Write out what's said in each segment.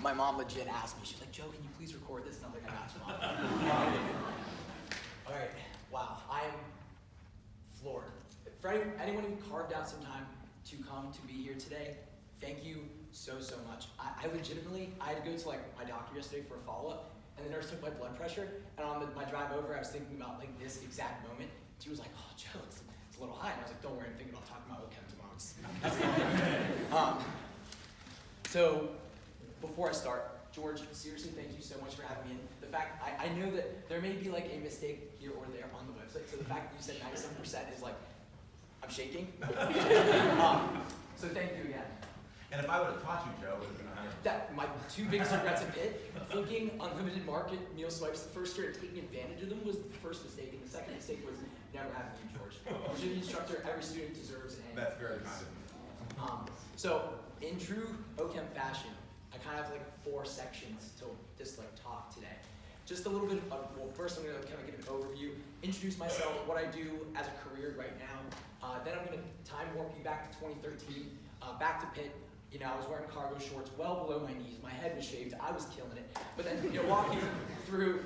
my mom legit asked me, she's like, Joe, can you please record this? And I'm like, I got you, Mom. All right, wow, I am floored. For anyone who carved out some time to come to be here today, thank you so much. I legitimately, I had to go to like my doctor yesterday for a follow-up, and the nurse took my blood pressure, and on my drive over, I was thinking about like this exact moment. She was like, oh, Joe, it's a little high. And I was like, don't worry, I'm thinking about talking about jOeCHEM tomorrow. So before I start, George, seriously, thank you so much for having me in. The fact, I know that there may be like a mistake here or there on the website, so the fact that you said 97% is like, I'm shaking. So thank you again. And if I would have taught you, Joe, it would have been 100. That, my two biggest regrets at Pitt, thinking unlimited market meal swipes the first year and taking advantage of them was the first mistake, and the second mistake was never having you, George. You're the instructor every student deserves. And that's very kind of you. So, in true jOeCHEM fashion, I kind of have like 4 sections to just like talk today. Just a little bit of, well, first I'm going to kind of give an overview, introduce myself, what I do as a career right now. Then I'm going to time warp you back to 2013, back to Pitt. You know, I was wearing cargo shorts well below my knees. My head was shaved. I was killing it. But then, you know, walk you through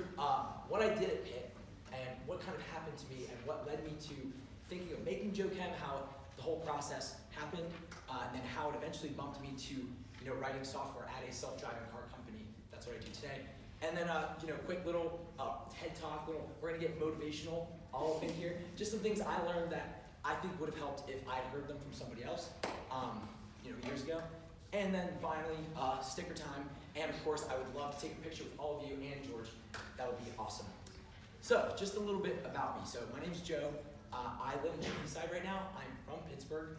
what I did at Pitt and what kind of happened to me and what led me to thinking of making jOeCHEM, how the whole process happened, and then how it eventually bumped me to, you know, writing software at a self-driving car company. That's what I do today. And then, you know, quick little TED talk. We're gonna get motivational all up in here. Just some things I learned that I think would have helped if I'd heard them from somebody else. You know, years ago. And then finally, sticker time. And of course, I would love to take a picture with all of you and George. That would be awesome. So, just a little bit about me. So, my name's Joe. I live in Shadyside right now. I'm from Pittsburgh.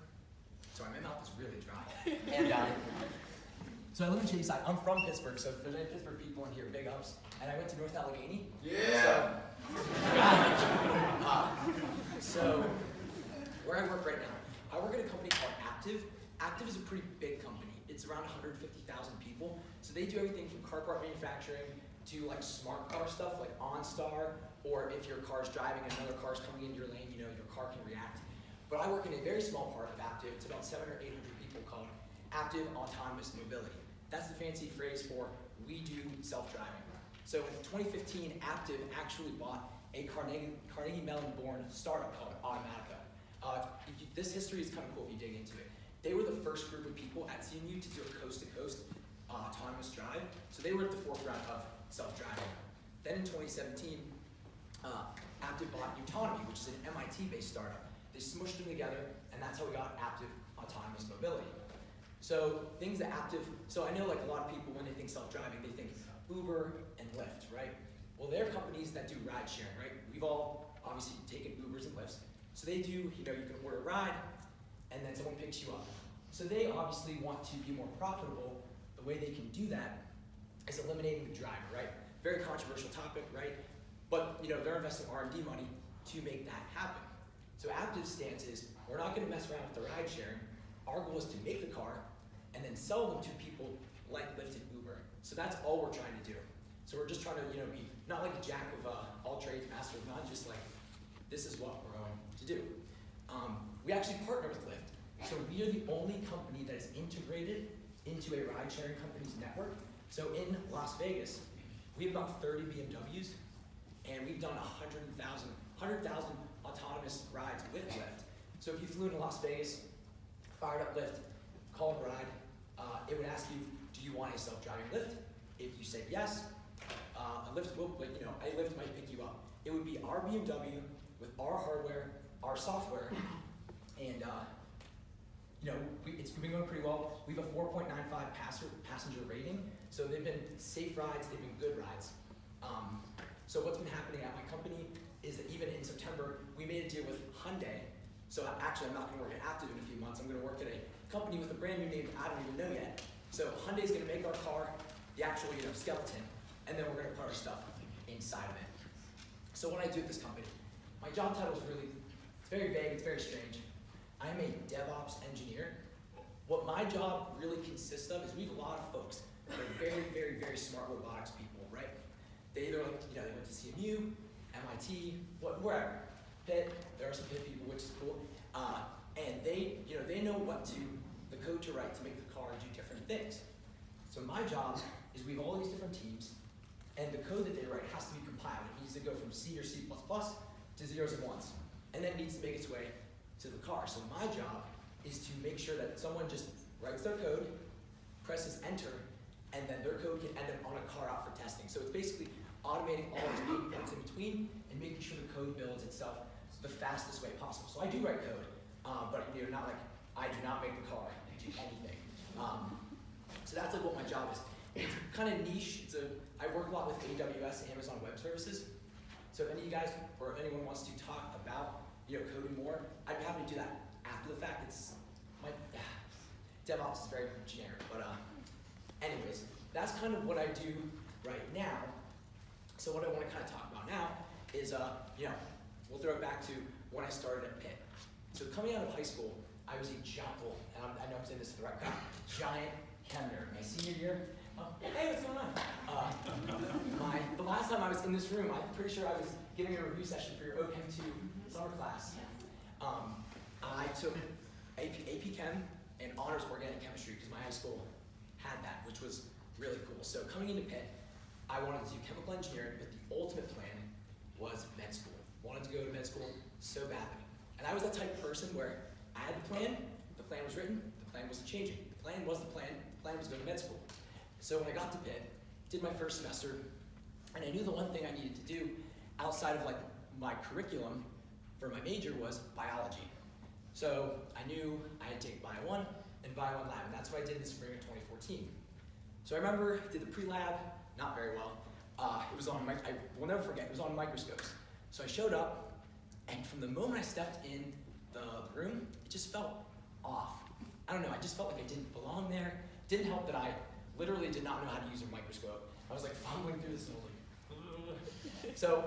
Sorry, my mouth is really dry. And so I live in Shadyside. I'm from Pittsburgh, so if there's any Pittsburgh people in here, big ups. And I went to North Allegheny. Yeah. So where I work right now, I work at a company called Active. Active is a pretty big company. It's around 150,000 people. So they do everything from car part manufacturing to like smart car stuff like OnStar, or if your car's driving and another car's coming into your lane, you know, your car can react. But I work in a very small part of Active. It's about 700 or 800 people called Active Autonomous Mobility. That's the fancy phrase for we do self-driving. So in 2015, Active actually bought a Carnegie Mellon-born startup called Automatica. This history is kind of cool if you dig into it. They were the first group of people at CMU to do a coast-to-coast autonomous drive. So they were at the forefront of self-driving. Then in 2017, Active bought Autonomy, which is an MIT-based startup. They smushed them together, and that's how we got Active Autonomous Mobility. So things that Active, so I know like a lot of people when they think self-driving, they think Uber and Lyft, right? Well, they're companies that do ride sharing, right? We've all obviously taken Ubers and Lyfts. So they do, you know, you can order a ride, and then someone picks you up. So they obviously want to be more profitable. The way they can do that is eliminating the driver, right? Very controversial topic, right? But you know, they're investing R&D money to make that happen. So Active's stance is, we're not gonna mess around with the ride sharing. Our goal is to make the car and then sell them to people like Lyft and Uber. So that's all we're trying to do. So we're just trying to, you know, be not like a jack of all trades, master of none, just like, this is what we're going to do. We actually partner with Lyft. So we are the only company that is integrated into a ride-sharing company's network. So in Las Vegas, we have about 30 BMWs, and we've done 100,000 autonomous rides with Lyft. So if you flew into Las Vegas, fired up Lyft, called a ride, it would ask you, do you want a self-driving Lyft? If you said yes, a Lyft will, like, you know, a Lyft might pick you up. It would be our BMW with our hardware, our software, and you know, it's been going pretty well. We have a 4.95 passenger rating, so they've been safe rides, they've been good rides. So what's been happening at my company is that even in September, we made a deal with Hyundai. So actually, I'm not going to work at Active in a few months. I'm going to work at a company with a brand new name I don't even know yet. So Hyundai's going to make our car, the actual, you know, skeleton, and then we're going to put our stuff inside of it. So what I do at this company, my job title is really, it's very vague, it's very strange. I'm a DevOps engineer. What my job really consists of is we have a lot of folks that are very smart robotics people, right? They either like, you know, they went to CMU, MIT, wherever. Pitt, there are some Pitt people, which is cool. And they, you know, they know what to, the code to write to make the car do different things. So my job is we have all these different teams, and the code that they write has to be compiled. It needs to go from C or C++ to zeros and ones, and then it needs to make its way to the car. So my job is to make sure that someone just writes their code, presses enter, and then their code can end up on a car out for testing. So it's basically automating all those pain points in between and making sure the code builds itself the fastest way possible. So I do write code, but not like I do not make the car do anything. So that's like what my job is. It's kind of niche. I work a lot with AWS, Amazon Web Services. So if any of you guys or if anyone wants to talk about coding more, I'd be happy to do that after the fact. DevOps is very generic, but anyways, that's kind of what I do right now. So what I want to kind of talk about now is, we'll throw it back to when I started at Pitt. So coming out of high school, I was a giant, I know I'm saying this to the right crowd, giant chem nerd. My senior year, hey, what's going on? The last time I was in this room, I'm pretty sure I was giving a review session for your jOeCHEM 2 summer class. I took AP Chem and honors organic chemistry because my high school had that, which was really cool. So coming into Pitt, I wanted to do chemical engineering, but the ultimate plan was med school. Wanted to go to med school so badly. And I was that type of person where I had the plan was written, the plan wasn't changing. The plan was the plan was going to med school. So when I got to Pitt, did my first semester, and I knew the one thing I needed to do outside of like my curriculum for my major was biology. So I knew I had to take Bio 1 and Bio 1 Lab, and that's what I did in the spring of 2014. So I remember I did the pre-lab, not very well. It was on, I will never forget, it was on microscopes. So I showed up, and from the moment I stepped in the room, it just felt off. I don't know, I just felt like I didn't belong there. Didn't help that I literally did not know how to use a microscope. I was like fumbling through this and I was like, so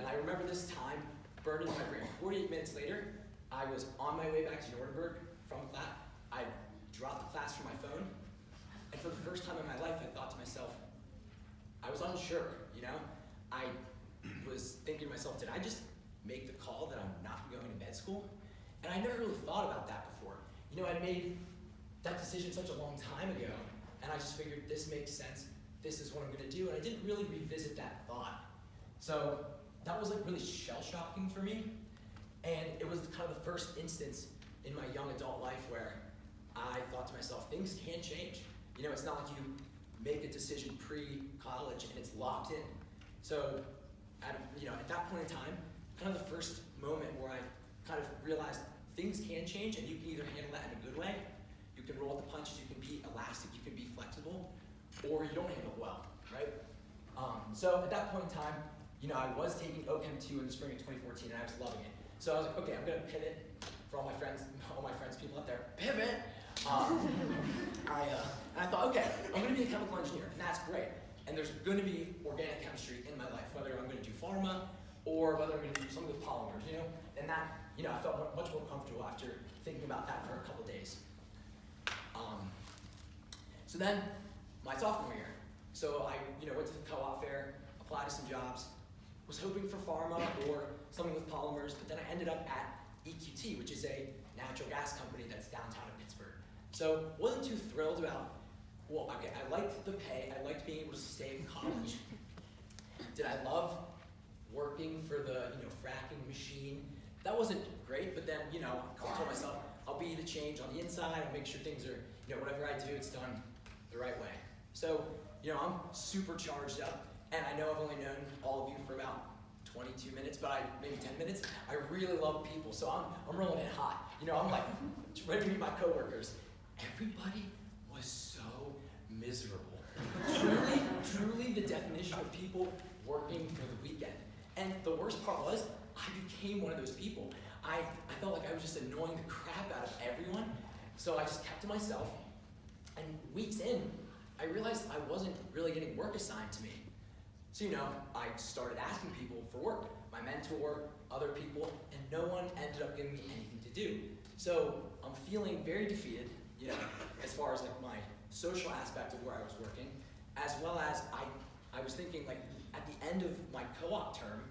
I remember this time burned into my brain. 48 minutes later, I was on my way back to Nuremberg from class. I dropped the class from my phone, and for the first time in my life, I thought to myself, I was unsure, I was thinking to myself, did I just make the call that I'm not going to med school? And I never really thought about that before. I made that decision such a long time ago, and I just figured this makes sense, this is what I'm gonna do, and I didn't really revisit that thought. So that was like really shell-shocking for me, and it was kind of the first instance in my young adult life where I thought to myself, things can change. It's not like you make a decision pre-college and it's locked in. So at that point in time, kind of the first moment where I kind of realized things can change, and you can either handle that in a good way, you can roll with the punches, you can be elastic, you can be flexible, or you don't handle it well, right? So at that point in time, I was taking jOeCHEM 2 in the spring of 2014, and I was loving it. So I was like, okay, I'm gonna pivot for all my friends, people out there, pivot. I thought, okay, I'm gonna be a chemical engineer, and that's great. And there's gonna be organic chemistry in my life, whether I'm gonna do pharma or whether I'm gonna do something with polymers, And that, I felt much more comfortable after thinking about that for a couple days. So then, my sophomore year, so I went to the co-op fair, applied to some jobs, was hoping for pharma or something with polymers, but then I ended up at EQT, which is a natural gas company that's downtown in Pittsburgh. So wasn't too thrilled about, I liked the pay, I liked being able to stay in college. Did I love working for the fracking machine? That wasn't great, but then I told myself, I'll be the change on the inside, I'll make sure things are, whatever I do, it's done the right way. So, I'm super charged up, and I know I've only known all of you for about 22 minutes, but maybe 10 minutes. I really love people, so I'm rolling in hot. I'm like ready to meet my coworkers. Everybody was so miserable. Truly the definition of people working for the weekend. And the worst part was, I became one of those people. I felt like I was just annoying the crap out of everyone, so I just kept to myself. And weeks in, I realized I wasn't really getting work assigned to me. So, I started asking people for work, my mentor, other people, and no one ended up giving me anything to do. So I'm feeling very defeated, as far as like my social aspect of where I was working, as well as I was thinking like at the end of my co-op term,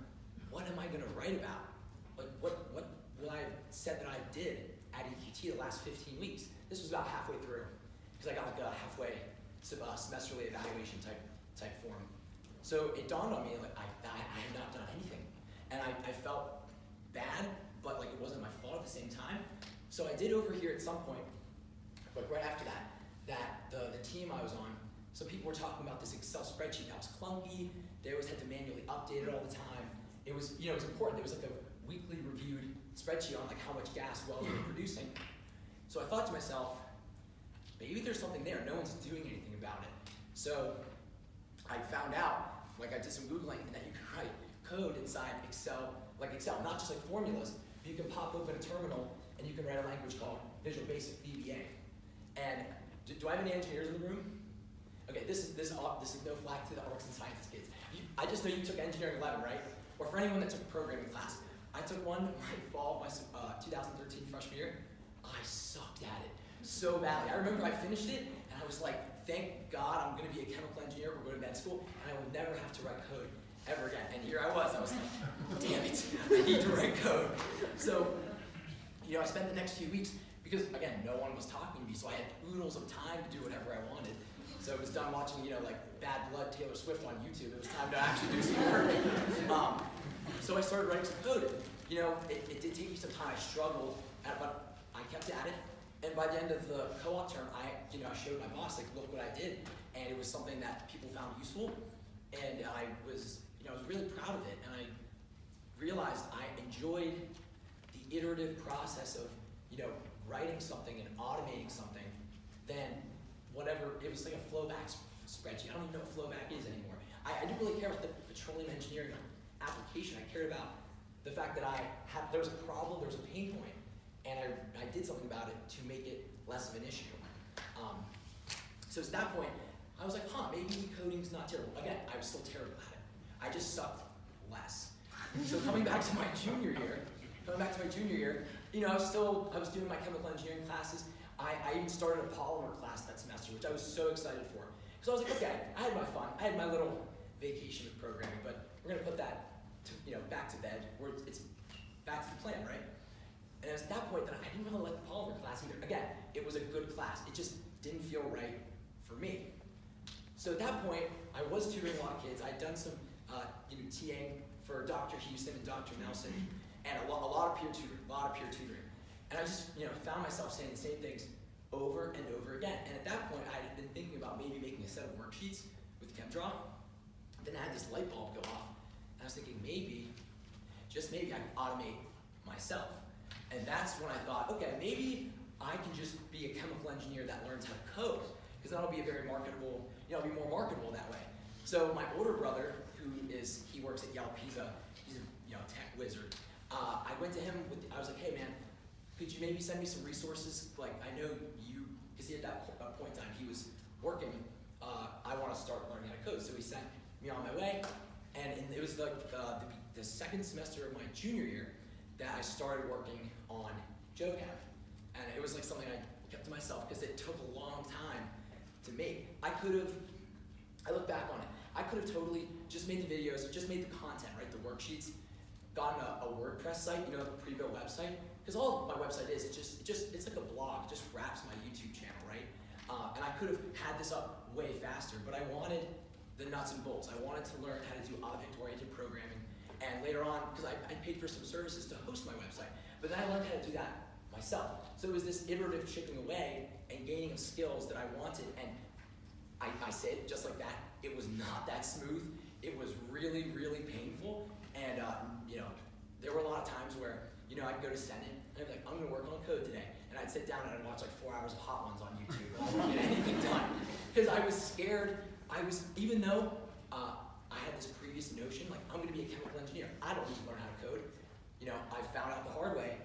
what am I gonna write about? Like what will I have said that I did at EQT the last 15 weeks? This was about halfway through, because I got like a halfway semesterly evaluation type form. So it dawned on me, like, I had not done anything. And I felt bad, but like it wasn't my fault at the same time. So I did overhear at some point, like right after that the team I was on, some people were talking about this Excel spreadsheet that was clunky. They always had to manually update it all the time. It was, it was important. There was like a weekly reviewed spreadsheet on like how much gas wells we were producing. So I thought to myself, maybe there's something there. No one's doing anything about it. So I found out, like I did some Googling, and that you can write code inside Excel, like Excel, not just like formulas. You can pop open a terminal and you can write a language called Visual Basic VBA. And do I have any engineers in the room? Okay, this is no flag to the arts and sciences kids. I just know you took Engineering 11, right? Or for anyone that took a programming class. I took one right fall of my 2013 freshman year. I sucked at it so badly. I remember I finished it and I was like, thank God I'm gonna be a chemical engineer or go to med school and I will never have to write code ever again. And here I was like, damn it, I need to write code. So, I spent the next few weeks, because again, no one was talking to me, so I had oodles of time to do whatever I wanted. So it was done watching, like Bad Blood Taylor Swift on YouTube. It was time to actually do some work. So I started writing some code. It did take me some time. I struggled, but I kept at it. And by the end of the co-op term, I showed my boss, like, look what I did, and it was something that people found useful. And I was really proud of it. And I realized I enjoyed the iterative process of, writing something and automating something. Then whatever, it was like a flowback spreadsheet. I don't even know what flowback is anymore. I didn't really care about the petroleum engineering application. I cared about the fact that there was a problem, there was a pain point, and I did something about it to make it less of an issue. So at that point, I was like, maybe coding's not terrible. Again, I was still terrible at it. I just sucked less. So coming back to my junior year, I was doing my chemical engineering classes. I even started a polymer class that semester, which I was so excited for. So I was like, okay, I had my fun. I had my little vacation with programming, but we're gonna put that back to bed, where it's back to the plan, right? And it was at that point that I didn't really like the polymer class either. Again, it was a good class. It just didn't feel right for me. So at that point, I was tutoring a lot of kids. I'd done some TAing for Dr. Houston and Dr. Nelson, and a lot of peer tutoring. And I just found myself saying the same things over and over again. And at that point, I had been thinking about maybe making a set of worksheets with ChemDraw. Then I had this light bulb go off, and I was thinking maybe, just maybe, I can automate myself. And that's when I thought, okay, maybe I can just be a chemical engineer that learns how to code, because that'll be a very marketable, I'll be more marketable that way. So my older brother, he works at Yelp, he's a tech wizard. I went to him I was like, hey man, could you maybe send me some resources? Like, I know you, because he at that point in time, he was working, I want to start learning how to code. So he sent me on my way, and it was like the second semester of my junior year that I started working on Joe Chem. And it was like something I kept to myself because it took a long time to make. I look back on it, I could have totally just made the videos, just made the content, right, the worksheets, gotten a WordPress site, the pre-built website, because all my website is, it's like a blog, it just wraps my YouTube channel, right? And I could have had this up way faster, but I wanted the nuts and bolts. I wanted to learn how to do object-oriented programming, and later on, because I paid for some services to host my website, but then I learned how to do that myself. So it was this iterative chipping away and gaining of skills that I wanted, and I say it just like that, it was not that smooth. It was really, really painful, and there were a lot of times where I'd go to send it, and I'd be like, I'm gonna work on code today, and I'd sit down and I'd watch like 4 hours of Hot Ones on YouTube, and I wouldn't get anything done, because I was scared. Even though I had this previous notion, like, I'm gonna be a chemical engineer, I don't need to learn how to code. I found out the hard way,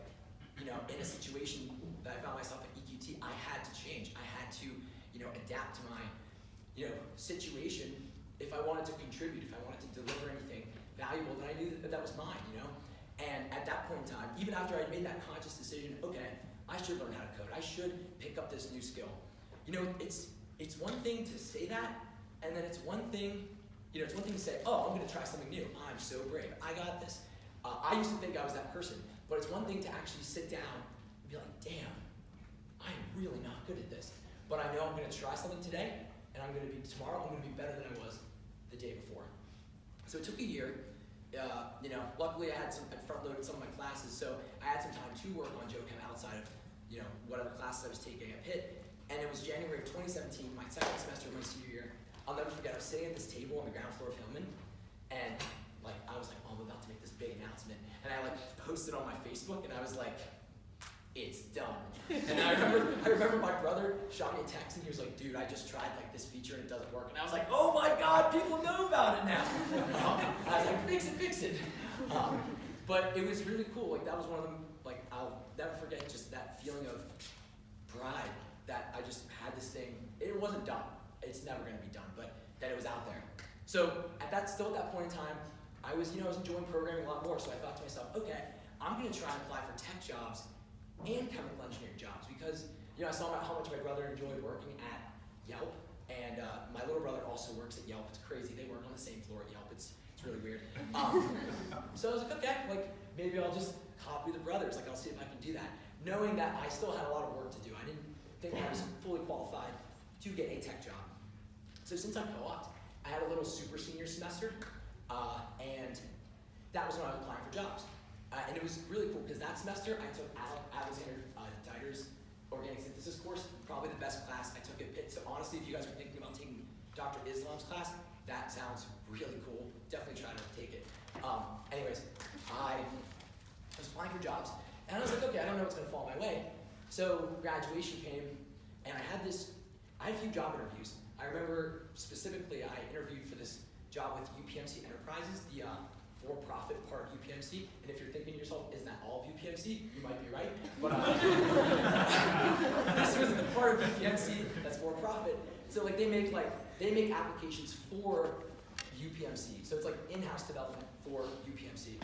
in a situation that I found myself at EQT, I had to change. I had to, adapt to my, situation if I wanted to contribute, if I wanted to deliver anything valuable, then I knew that was mine, And at that point in time, even after I'd made that conscious decision, okay, I should learn how to code. I should pick up this new skill. It's one thing to say that, and then it's one thing, it's one thing to say, oh, I'm gonna try something new. I'm so brave, I got this. I used to think I was that person, but it's one thing to actually sit down and be like, damn, I am really not good at this. But I know I'm gonna try something today, and tomorrow I'm gonna be better than I was the day before. So it took a year. Luckily I front-loaded some of my classes, so I had some time to work on Joe Chem outside of, whatever classes I was taking at Pitt. And it was January of 2017, my second semester of my senior year. I'll never forget, I was sitting at this table on the ground floor of Hillman, and I was like, oh, I'm about to make this big announcement. And I posted on my Facebook, and I was like, it's done. And I remember my brother shot me a text, and he was like, dude, I just tried this feature and it doesn't work. And I was like, oh my God, people know about it now. I was like, fix it. But it was really cool. That was one of them. I'll never forget just that feeling of pride that I just had this thing. It wasn't done. It's never going to be done, but that it was out there. So at that point in time, I was enjoying programming a lot more. So I thought to myself, okay, I'm going to try and apply for tech jobs and chemical engineering jobs because I saw how much my brother enjoyed working at Yelp, and my little brother also works at Yelp. It's crazy. They work on the same floor at Yelp. It's really weird. So I was like, okay, maybe I'll just copy the brothers. I'll see if I can do that, knowing that I still had a lot of work to do. I didn't think I was fully qualified to get a tech job. So since I'm co-opted, I had a little super senior semester, and that was when I was applying for jobs. And it was really cool because that semester I took Alexander Dieter's organic synthesis course, probably the best class I took at Pitt. So honestly, if you guys are thinking about taking Dr. Islam's class, that sounds really cool. Definitely try to take it. Anyways, I was applying for jobs, and I was like, okay, I don't know what's gonna fall my way. So graduation came, and I had a few job interviews. I remember specifically I interviewed for this job with UPMC Enterprises, the for-profit part of UPMC. And if you're thinking to yourself, isn't that all of UPMC? You might be right. But this was the part of UPMC that's for-profit. So they make applications for UPMC. So it's in-house development for UPMC.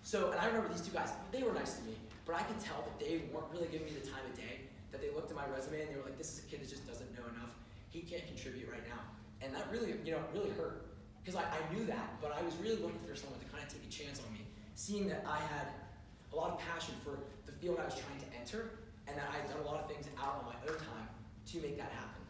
So, and I remember these two guys, they were nice to me, but I could tell that they weren't really giving me the time of day, that they looked at my resume and they were like, this is a kid that just doesn't know enough. He can't contribute right now. And that really, really hurt. Because I knew that, but I was really looking for someone to kind of take a chance on me, seeing that I had a lot of passion for the field I was trying to enter, and that I had done a lot of things out on my own time to make that happen.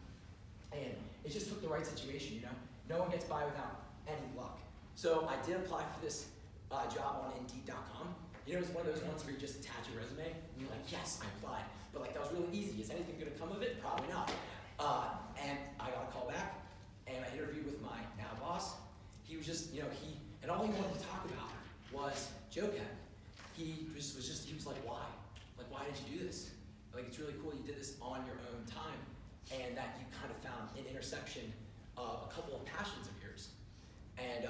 And it just took the right situation, No one gets by without any luck. So I did apply for this job on Indeed.com. It's one of those ones where you just attach your resume, and you're like, yes, I applied. But that was really easy. Is anything gonna come of it? Probably not. And I got a call back, and I interviewed with my now boss. He was just, and all he wanted to talk about was Joe Chem. He was like, why? Why did you do this? It's really cool you did this on your own time, and that you kind of found an intersection of a couple of passions of yours. And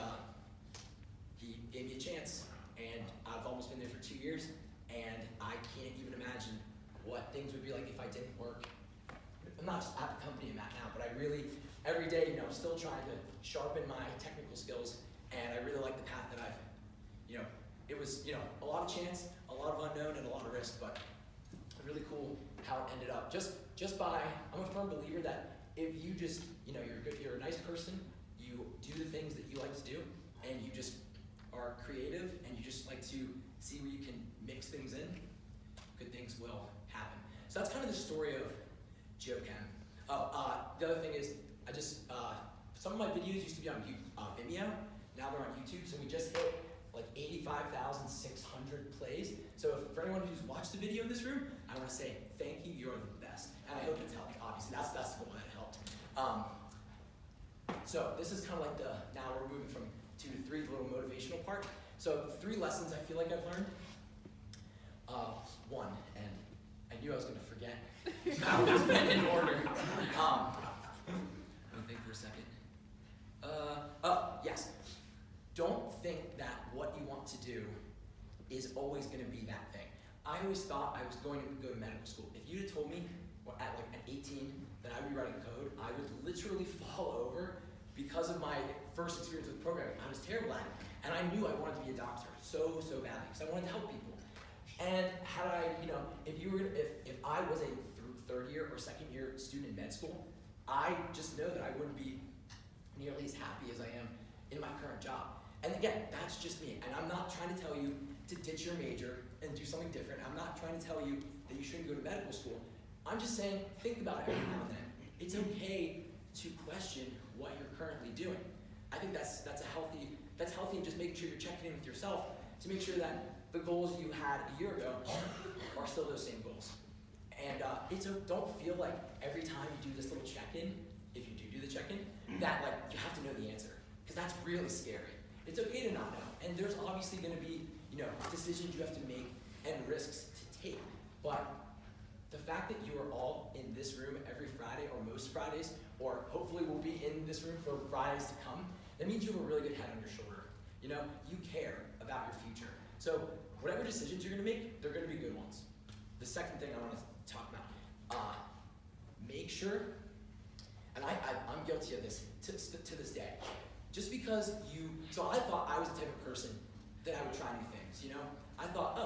he gave me a chance, and I've almost been there for 2 years, and I can't even imagine what things would be like if I didn't work. I'm not just at the company I'm at now, but I really, every day, still trying to sharpen my technical skills, and I really like the path that I've, it was, a lot of chance, a lot of unknown, and a lot of risk, but really cool how it ended up. Just by, I'm a firm believer that if you just, you're a nice person, you do the things that you like to do, and you just are creative, and you just like to see where you can mix things in, good things will happen. So that's kind of the story of Joe Chem. The other thing is, some of my videos used to be on Vimeo, now they're on YouTube, so we just hit 85,600 plays. So for anyone who's watched the video in this room, I want to say thank you, you're the best. And I hope it's helped, obviously, that's the one that helped. So this is kind of now we're moving from 2 to 3, the little motivational part. So 3 lessons I feel like I've learned. One, and I knew I was going to forget. How it's been in order. Let me think for a second. Yes. Don't think that what you want to do is always going to be that thing. I always thought I was going to go to medical school. If you'd have told me at 18 that I would be writing code, I would literally fall over because of my first experience with programming. I was terrible at it, and I knew I wanted to be a doctor so badly because I wanted to help people. And had I, if I was a third year or second year student in med school, I just know that I wouldn't be nearly as happy as I am in my current job. And again, that's just me. And I'm not trying to tell you to ditch your major and do something different. I'm not trying to tell you that you shouldn't go to medical school. I'm just saying, think about it every now and then. It's okay to question and just making sure you're checking in with yourself to make sure that the goals you had a year ago are still those same goals. And don't feel like every time you do this little check-in, if you do the check-in, that like you have to know the answer, because that's really scary. It's okay to not know, and there's obviously going to be decisions you have to make and risks to take. But the fact that you are all in this room every Friday, or most Fridays, or hopefully will be in this room for Fridays to come, that means you have a really good head on your shoulder. You care about your future. So whatever decisions you're going to make, they're going to be good ones. The second thing I want to talk about, make sure, and I'm guilty of this to this day, just because so I thought I was the type of person that I would try new things, I thought,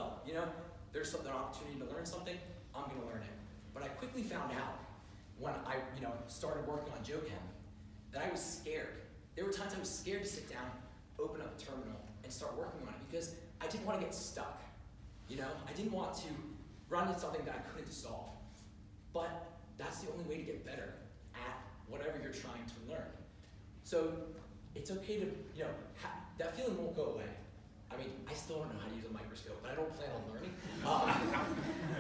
there's an opportunity to learn something, I'm going to learn it. But I quickly found out when I, started working on Joe Chem that I was scared. There were times I was scared to sit down, open up a terminal, and start working on it because I didn't want to get stuck. I didn't want to run into something that I couldn't solve. But that's the only way to get better at whatever you're trying to learn. So it's okay to, that feeling won't go away. I mean, I still don't know how to use a microscope, but I don't plan on learning.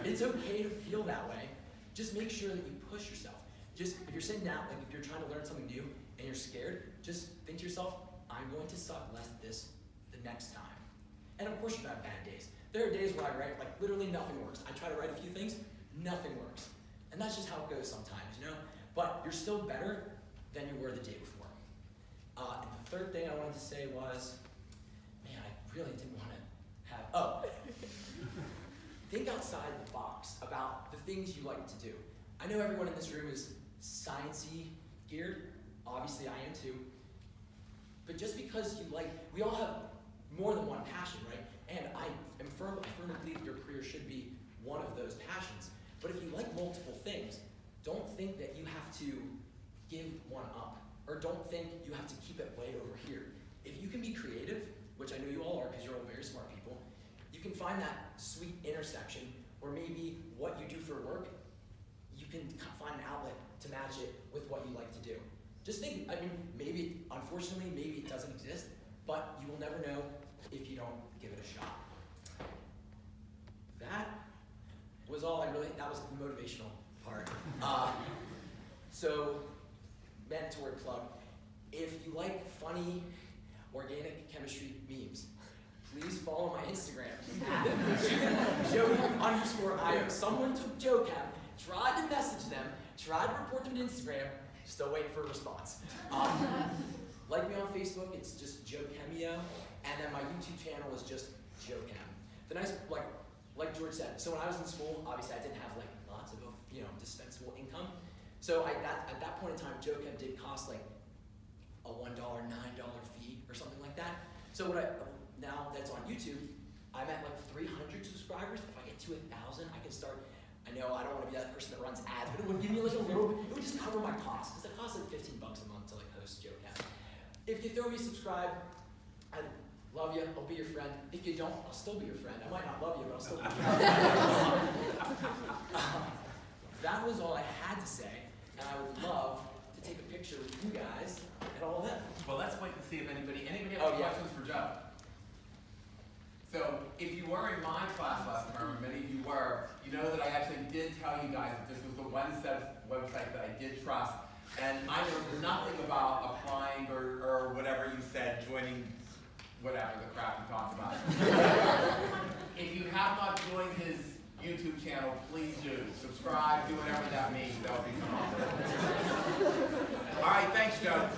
It's okay to feel that way. Just make sure that you push yourself. Just, if you're sitting down, like if you're trying to learn something new and you're scared, just think to yourself, I'm going to suck less at this the next time. And of course you're gonna have bad days. There are days where I write, like literally nothing works. I try to write a few things, nothing works. And that's just how it goes sometimes, But you're still better than you were the day before. And the third thing I wanted to say was, man, I really didn't want to have, think outside the box about the things you like to do. I know everyone in this room is sciencey geared. Obviously I am too. But just because we all have more than one passion, right? And I firmly believe your career should be one of those passions. But if you like multiple things, don't think that you have to give one up. Or don't think you have to keep it way over here. If you can be creative, which I know you all are because you're all very smart people, you can find that sweet intersection where maybe what you do for work, you can find an outlet to match it with what you like to do. Just think, unfortunately, maybe it doesn't exist, but you will never know if you don't give it a shot. That was all that was the motivational part. So, mandatory plug. If you like funny, organic chemistry memes, please follow my Instagram, @Joe_IO. Someone took Joe Chem, tried to message them, tried to report them to Instagram, still waiting for a response. Like me on Facebook, it's just jOeCHEM, and then my YouTube channel is just Joe Chem. The nice, like George said, so when I was in school, obviously I didn't have lots of dispensable income. So at that point in time, Joe Chem did cost a $1, $9 fee or something like that. So now that's on YouTube, I'm at 300 subscribers. If I get to 1,000, I can start. I know I don't want to be that person that runs ads, but it would give me a little, it would just cover my costs, because it costs $15 a month to host Joe Chem. If you throw me a subscribe, I love you, I'll be your friend. If you don't, I'll still be your friend. I might not love you, but I'll still be your friend. That was all I had to say, and I would love to take a picture with you guys and all of them. Well, let's wait and see if anybody has questions for Joe. So, if you were in my class last term, many of you were, you know that I actually did tell you guys that this was the one website that I did trust, and I know nothing about applying or whatever you said, joining whatever the crap you talked about. If you have not joined his YouTube channel, please do. Subscribe, do whatever that means. That would be phenomenal. All right, thanks, Joe.